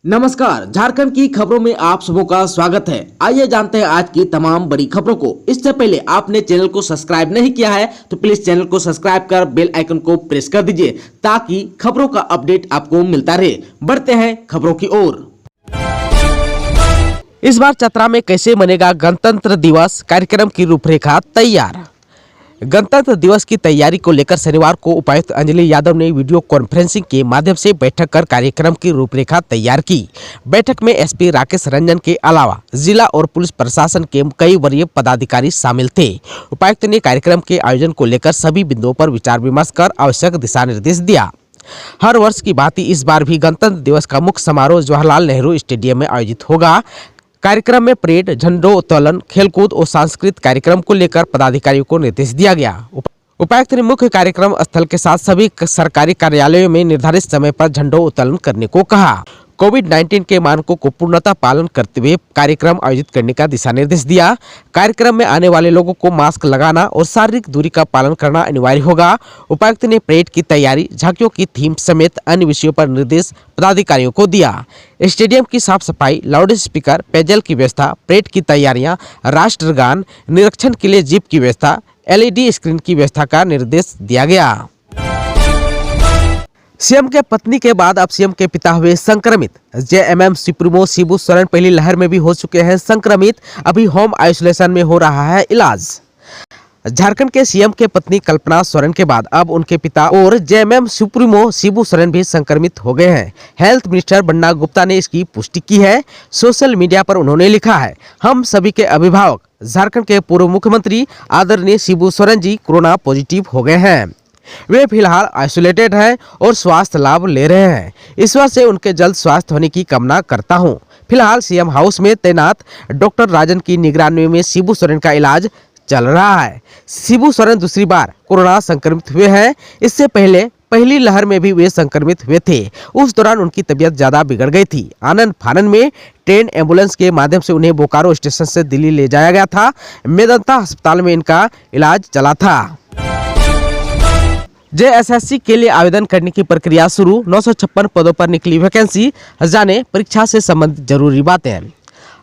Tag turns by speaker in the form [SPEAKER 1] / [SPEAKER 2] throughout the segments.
[SPEAKER 1] नमस्कार, झारखंड की खबरों में आप सबों का स्वागत है। आइए जानते हैं आज की तमाम बड़ी खबरों को। इससे पहले आपने चैनल को सब्सक्राइब नहीं किया है तो प्लीज चैनल को सब्सक्राइब कर बेल आइकन को प्रेस कर दीजिए ताकि खबरों का अपडेट आपको मिलता रहे। बढ़ते हैं खबरों की ओर। इस बार चतरा में कैसे मनेगा गणतंत्र दिवस, कार्यक्रम की रूपरेखा तैयार। गणतंत्र दिवस की तैयारी को लेकर शनिवार को उपायुक्त अंजलि यादव ने वीडियो कॉन्फ्रेंसिंग के माध्यम से बैठक कर कार्यक्रम की रूपरेखा तैयार की। बैठक में एसपी राकेश रंजन के अलावा जिला और पुलिस प्रशासन के कई वरीय पदाधिकारी शामिल थे। उपायुक्त ने कार्यक्रम के आयोजन को लेकर सभी बिंदुओं पर विचार विमर्श कर आवश्यक दिशा निर्देश दिया। हर वर्ष की भांति इस बार भी गणतंत्र दिवस का मुख्य समारोह जवाहरलाल नेहरू स्टेडियम में आयोजित होगा। कार्यक्रम में परेड, झंडोत्तोलन, खेलकूद और सांस्कृतिक कार्यक्रम को लेकर पदाधिकारियों को निर्देश दिया गया। उपायुक्त ने मुख्य कार्यक्रम स्थल के साथ सभी सरकारी कार्यालयों में निर्धारित समय पर झंडोत्तोलन करने को कहा। कोविड-19 के मानकों को पूर्णतः पालन करते हुए कार्यक्रम आयोजित करने का दिशा निर्देश दिया। कार्यक्रम में आने वाले लोगों को मास्क लगाना और शारीरिक दूरी का पालन करना अनिवार्य होगा। उपायुक्त ने परेड की तैयारी, झांकियों की थीम समेत अन्य विषयों पर निर्देश पदाधिकारियों को दिया। स्टेडियम की साफ सफाई, लाउड स्पीकर, पेयजल की व्यवस्था, परेड की तैयारियां, राष्ट्रगान, निरीक्षण के लिए जीप की व्यवस्था, LED स्क्रीन की व्यवस्था का निर्देश दिया गया। सीएम के पत्नी के बाद अब सीएम के पिता हुए संक्रमित। जेएमएम सुप्रीमो शिबू सोरेन पहली लहर में भी हो चुके हैं संक्रमित। अभी होम आइसोलेशन में हो रहा है इलाज। झारखंड के सीएम के पत्नी कल्पना सोरेन के बाद अब उनके पिता और जेएमएम सुप्रीमो शिबू सोरेन भी संक्रमित हो गए हैं। हेल्थ मिनिस्टर बन्ना गुप्ता ने इसकी पुष्टि की है। सोशल मीडिया पर उन्होंने लिखा है, हम सभी के अभिभावक झारखंड के पूर्व मुख्यमंत्री आदरणीय शिबू सोरेन जी कोरोना पॉजिटिव हो गए हैं। वे फिलहाल आइसोलेटेड हैं और स्वास्थ्य लाभ ले रहे हैं। ईश्वर से उनके जल्द स्वास्थ्य होने की कामना करता हूं। फिलहाल सीएम हाउस में तैनात डॉक्टर राजन की निगरानी में शिबू सोरेन का इलाज चल रहा है। शिबू सोरेन दूसरी बार कोरोना संक्रमित हुए हैं। इससे पहले पहली लहर में भी वे संक्रमित हुए थे। उस दौरान उनकी तबीयत ज्यादा बिगड़ गई थी। आनंद फानन में ट्रेन एम्बुलेंस के माध्यम से उन्हें बोकारो स्टेशन से दिल्ली ले जाया गया था। मेदांता अस्पताल में इनका इलाज चला था। जेएसएससी के लिए आवेदन करने की प्रक्रिया शुरू। 956 पदों पर निकली वैकेंसी। जाने परीक्षा से संबंधित जरूरी बातें।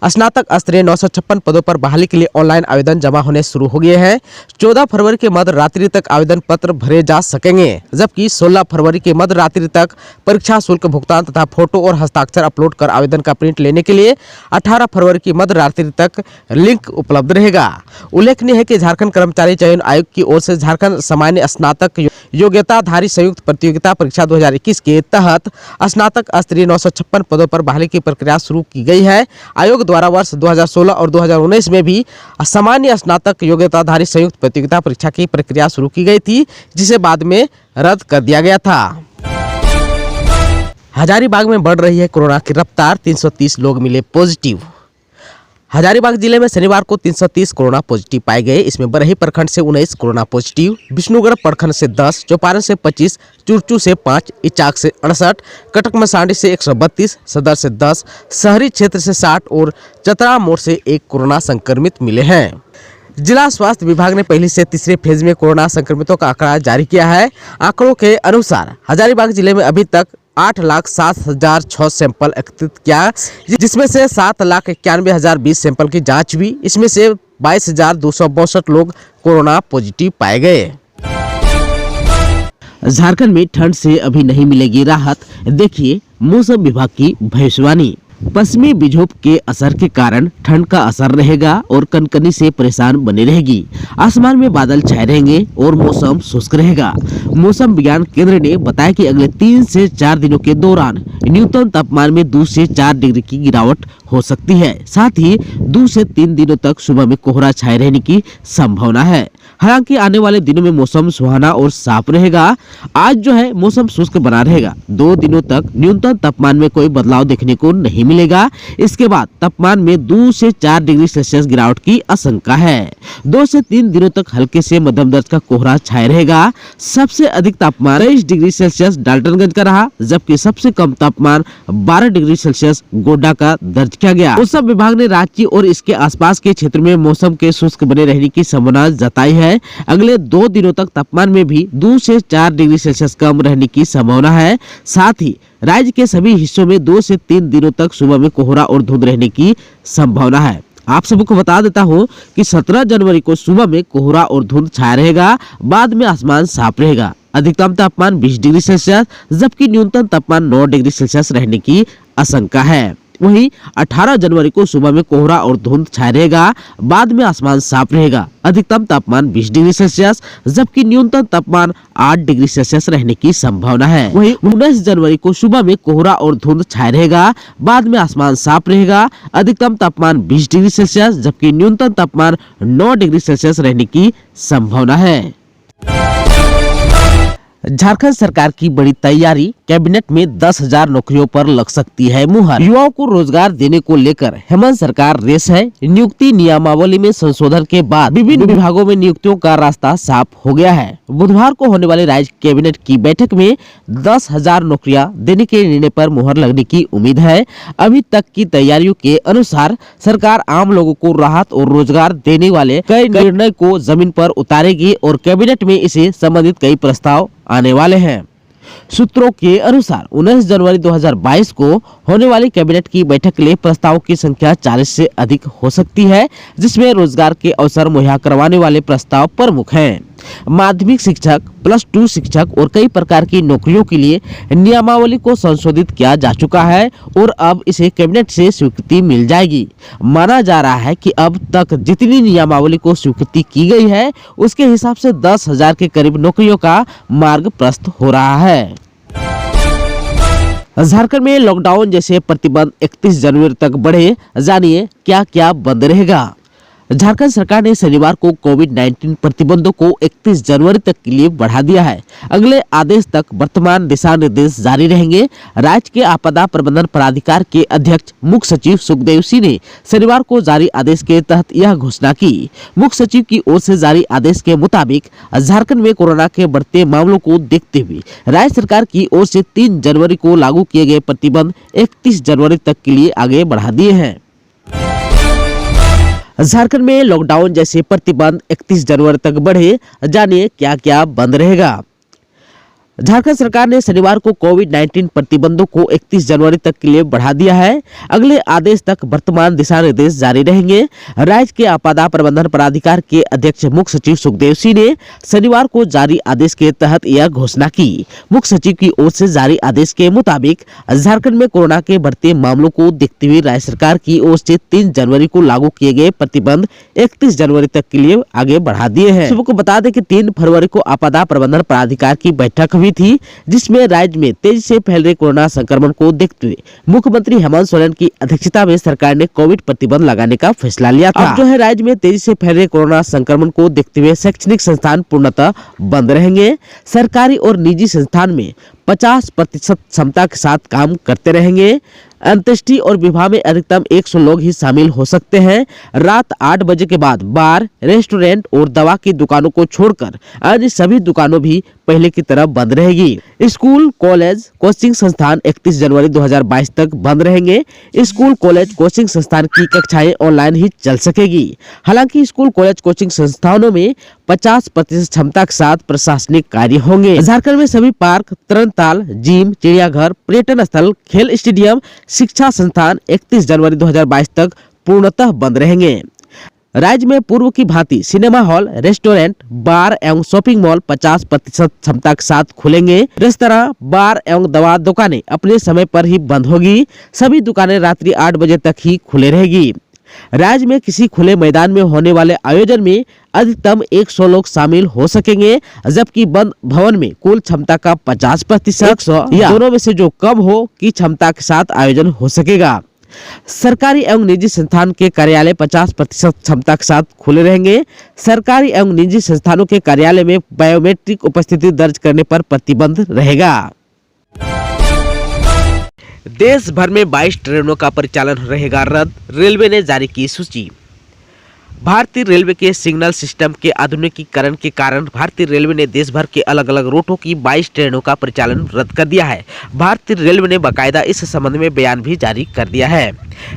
[SPEAKER 1] स्नातक स्तरीय 956 पदों पर बहाली के लिए ऑनलाइन आवेदन जमा होने शुरू हो गए हैं। 14 फरवरी के मध्य रात्रि तक आवेदन पत्र भरे जा सकेंगे, जबकि 16 फरवरी के मध्य रात्रि तक परीक्षा शुल्क भुगतान तथा फोटो और हस्ताक्षर अपलोड कर आवेदन का प्रिंट लेने के लिए 18 फरवरी की मध्य रात्रि तक लिंक उपलब्ध रहेगा। उल्लेखनीय है कि झारखंड कर्मचारी चयन आयोग की ओर से झारखंड सामान्य स्नातक योग्यताधारी संयुक्त प्रतियोगिता परीक्षा 2021 के तहत स्नातक स्तरीय 956 पदों पर बहाली की प्रक्रिया शुरू की गई है। आयोग द्वारा वर्ष 2016 और 2019 में भी सामान्य स्नातक योग्यताधारी संयुक्त प्रतियोगिता परीक्षा की प्रक्रिया शुरू की गई थी, जिसे बाद में रद्द कर दिया गया था। हजारीबाग में बढ़ रही है कोरोना की रफ्तार। 330 लोग मिले पॉजिटिव। हजारीबाग जिले में शनिवार को 330 कोरोना पॉजिटिव पाए गए। इसमें बरही प्रखंड से 19 कोरोना पॉजिटिव, विष्णुगढ़ प्रखंड से 10, चौपारण से 25, चुरचू से 5, इचाक से 68, कटक मसांडी से 132, सदर से 10, शहरी क्षेत्र से 60 और चतरा मोड़ से 1 कोरोना संक्रमित मिले हैं। जिला स्वास्थ्य विभाग ने पहली से तीसरे फेज में कोरोना संक्रमितों का आंकड़ा जारी किया है। आंकड़ों के अनुसार हजारीबाग जिले में अभी तक 8,07,006 सैंपल एकत्रित किया, जिसमें से 7,91,020 सैंपल की जांच हुई। इसमें से 22,262 लोग कोरोना पॉजिटिव पाए गए। झारखंड में ठंड से अभी नहीं मिलेगी राहत, देखिए मौसम विभाग की भविष्यवाणी। पश्चिमी विक्षोभ के असर के कारण ठंड का असर रहेगा और कनकनी से परेशान बने रहेगी। आसमान में बादल छाए रहेंगे और मौसम शुष्क रहेगा। मौसम विज्ञान केंद्र ने बताया कि अगले 3 से 4 दिनों के दौरान न्यूनतम तापमान में 2 से 4 डिग्री की गिरावट हो सकती है। साथ ही 2 से 3 दिनों तक सुबह में कोहरा छाए रहने की संभावना है। हालांकि आने वाले दिनों में मौसम सुहाना और साफ रहेगा। आज जो है मौसम शुष्क बना रहेगा। 2 दिनों तक न्यूनतम तापमान में कोई बदलाव देखने को नहीं मिलेगा। इसके बाद तापमान में 2 से 4 डिग्री सेल्सियस गिरावट की आशंका है। 2 से 3 दिनों तक हल्के से मध्यम दर्ज का कोहरा छाए रहेगा। सबसे अधिक तापमान 23 डिग्री सेल्सियस डाल्टनगंज का रहा, जबकि सबसे कम तापमान 12 डिग्री सेल्सियस गोड्डा का दर्ज किया गया। मौसम विभाग ने रांची और इसके आसपास के क्षेत्र में मौसम के शुष्क बने रहने की संभावना जताई है। है। अगले 2 दिनों तक तापमान में भी 2 से 4 डिग्री सेल्सियस कम रहने की संभावना है। साथ ही राज्य के सभी हिस्सों में 2 से 3 दिनों तक सुबह में कोहरा और धुंध रहने की संभावना है। आप सबको बता देता हूँ कि 17 जनवरी को सुबह में कोहरा और धुंध छाया रहेगा, बाद में आसमान साफ रहेगा। अधिकतम तापमान 20 डिग्री सेल्सियस जबकि न्यूनतम तापमान 9 डिग्री सेल्सियस रहने की आशंका है। वहीं 18 जनवरी को सुबह में कोहरा और धुंध छाया रहेगा, बाद में आसमान साफ रहेगा। अधिकतम तापमान 20 डिग्री सेल्सियस जबकि न्यूनतम तापमान 8 डिग्री सेल्सियस रहने की संभावना है। वहीं 19 जनवरी को सुबह में कोहरा और धुंध छाया रहेगा, बाद में आसमान साफ रहेगा। अधिकतम तापमान 20 डिग्री सेल्सियस जबकि न्यूनतम तापमान 9 डिग्री सेल्सियस रहने की संभावना है। झारखंड सरकार की बड़ी तैयारी, कैबिनेट में 10,000 नौकरियों पर लग सकती है मुहर। युवाओं को रोजगार देने को लेकर हेमंत सरकार रेस है। नियुक्ति नियमावली में संशोधन के बाद विभिन्न विभागों में नियुक्तियों का रास्ता साफ हो गया है। बुधवार को होने वाली राज्य कैबिनेट की बैठक में 10,000 नौकरियां देने के निर्णय पर मुहर लगने की उम्मीद है। अभी तक की तैयारियों के अनुसार सरकार आम लोगों को राहत और रोजगार देने वाले कई निर्णय को जमीन पर उतारेगी और कैबिनेट में इसे संबंधित कई प्रस्ताव आने वाले हैं। सूत्रों के अनुसार 19 जनवरी 2022 को होने वाली कैबिनेट की बैठक के लिए प्रस्तावों की संख्या 40 से अधिक हो सकती है, जिसमें रोजगार के अवसर मुहैया करवाने वाले प्रस्ताव प्रमुख हैं। माध्यमिक शिक्षक, +2 शिक्षक और कई प्रकार की नौकरियों के लिए नियमावली को संशोधित किया जा चुका है और अब इसे कैबिनेट से स्वीकृति मिल जाएगी। माना जा रहा है कि अब तक जितनी नियमावली को स्वीकृति की गई है उसके हिसाब से 10,000 के करीब नौकरियों का मार्ग प्रशस्त हो रहा है। झारखंड में लॉकडाउन जैसे प्रतिबंध 31 जनवरी तक बढ़े, जानिए क्या क्या बंद रहेगा। झारखंड सरकार ने शनिवार को कोविड-19 प्रतिबंधों को 31 जनवरी तक के लिए बढ़ा दिया है। अगले आदेश तक वर्तमान दिशा निर्देश जारी रहेंगे। राज्य के आपदा प्रबंधन प्राधिकार के अध्यक्ष मुख्य सचिव सुखदेव सिंह ने शनिवार को जारी आदेश के तहत यह घोषणा की। मुख्य सचिव की ओर से जारी आदेश के मुताबिक झारखंड में कोरोना के बढ़ते मामलों को देखते हुए राज्य सरकार की ओर से 3 जनवरी को लागू किए गए प्रतिबंध 31 जनवरी तक के लिए आगे बढ़ा दिए हैं। झारखंड में लॉकडाउन जैसे प्रतिबंध 31 जनवरी तक बढ़े, जानिए क्या क्या बंद रहेगा। झारखंड सरकार ने शनिवार को कोविड-19 प्रतिबंधों को 31 जनवरी तक के लिए बढ़ा दिया है। अगले आदेश तक वर्तमान दिशा निर्देश जारी रहेंगे। राज्य के आपदा प्रबंधन प्राधिकार के अध्यक्ष मुख्य सचिव सुखदेव सिंह ने शनिवार को जारी आदेश के तहत यह घोषणा की। मुख्य सचिव की ओर से जारी आदेश के मुताबिक झारखंड में कोरोना के बढ़ते मामलों को देखते हुए राज्य सरकार की ओर से 3 जनवरी को लागू किए गए प्रतिबंध 31 जनवरी तक के लिए आगे बढ़ा दिए हैं। सबको बता दें कि 3 फरवरी को आपदा प्रबंधन प्राधिकार की बैठक हुई थी, जिसमें राज्य में तेजी से फैल रहे कोरोना संक्रमण को देखते हुए मुख्यमंत्री हेमंत सोरेन की अध्यक्षता में सरकार ने कोविड प्रतिबंध लगाने का फैसला लिया था। अब जो है राज्य में तेजी से फैल रहे कोरोना संक्रमण को देखते हुए शैक्षणिक संस्थान पूर्णतः बंद रहेंगे। सरकारी और निजी संस्थान में 50% क्षमता के साथ काम करते रहेंगे। अंत्येष्टि और विवाह में अधिकतम 100 लोग ही शामिल हो सकते हैं। रात 8 बजे के बाद बार, रेस्टोरेंट और दवा की दुकानों को छोड़कर अन्य सभी दुकानों भी पहले की तरह बंद रहेगी। स्कूल, कॉलेज, कोचिंग संस्थान 31 जनवरी 2022 तक बंद रहेंगे। स्कूल, कॉलेज, कोचिंग संस्थान की कक्षाएं ऑनलाइन ही चल सकेगी। हालांकि स्कूल, कॉलेज, कोचिंग संस्थानों में 50% क्षमता के साथ प्रशासनिक कार्य होंगे। झारखंड में सभी पार्क, तरणताल, जिम, चिड़ियाघर, पर्यटन स्थल, खेल स्टेडियम, शिक्षा संस्थान 31 जनवरी 2022 तक पूर्णतः बंद रहेंगे। राज्य में पूर्व की भांति सिनेमा हॉल, रेस्टोरेंट, बार एवं शॉपिंग मॉल 50% क्षमता के साथ खुलेंगे। रेस्तरां, बार एवं दवा दुकानें अपने समय पर ही बंद होगी। सभी दुकानें रात्रि 8 बजे तक ही खुले रहेगी। राज्य में किसी खुले मैदान में होने वाले आयोजन में अधिकतम 100 लोग शामिल हो सकेंगे, जबकि बंद भवन में कुल क्षमता का 50% 100 या दोनों में से जो कम हो की क्षमता के साथ आयोजन हो सकेगा। सरकारी एवं निजी संस्थान के कार्यालय 50% क्षमता के साथ खुले रहेंगे। सरकारी एवं निजी संस्थानों के कार्यालय में बायोमेट्रिक उपस्थिति दर्ज करने पर प्रतिबंध रहेगा। देश भर में 22 ट्रेनों का परिचालन रहेगा रद्द, रेलवे ने जारी की सूची। भारतीय रेलवे के सिग्नल सिस्टम के आधुनिकीकरण के कारण भारतीय रेलवे ने देश भर के अलग अलग रूटों की 22 ट्रेनों का परिचालन रद्द कर दिया है। भारतीय रेलवे ने बाकायदा इस संबंध में बयान भी जारी कर दिया है।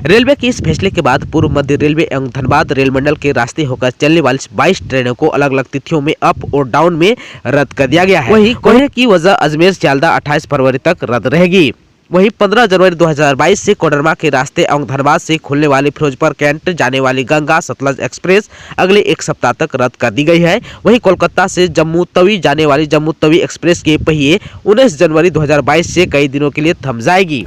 [SPEAKER 1] रेलवे के इस फैसले के बाद पूर्व मध्य रेलवे एवं धनबाद रेल मंडल के रास्ते होकर चलने वाली 22 ट्रेनों को अलग अलग तिथियों में अप और डाउन में रद्द कर दिया गया है। वहीं कोहरे की वजह अजमेर सियालदह 28 फरवरी तक रद्द रहेगी। वहीं 15 जनवरी 2022 से कोडरमा के रास्ते एवं धनबाद से खुलने वाली फिरोजपुर कैंट जाने वाली गंगा सतलज एक्सप्रेस अगले एक सप्ताह तक रद्द कर दी गई है। वहीं कोलकाता से जम्मू तवी जाने वाली जम्मू तवी एक्सप्रेस के पहिए 19 जनवरी 2022 से कई दिनों के लिए थम जाएगी।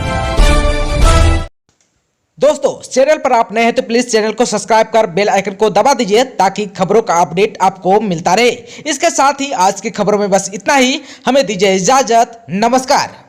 [SPEAKER 2] दोस्तों, चैनल पर आप नए हैं तो प्लीज चैनल को सब्सक्राइब कर बेल आइकन को दबा दीजिए ताकि खबरों का अपडेट आपको मिलता रहे। इसके साथ ही आज की खबरों में बस इतना ही। हमें दीजिए इजाजत। नमस्कार।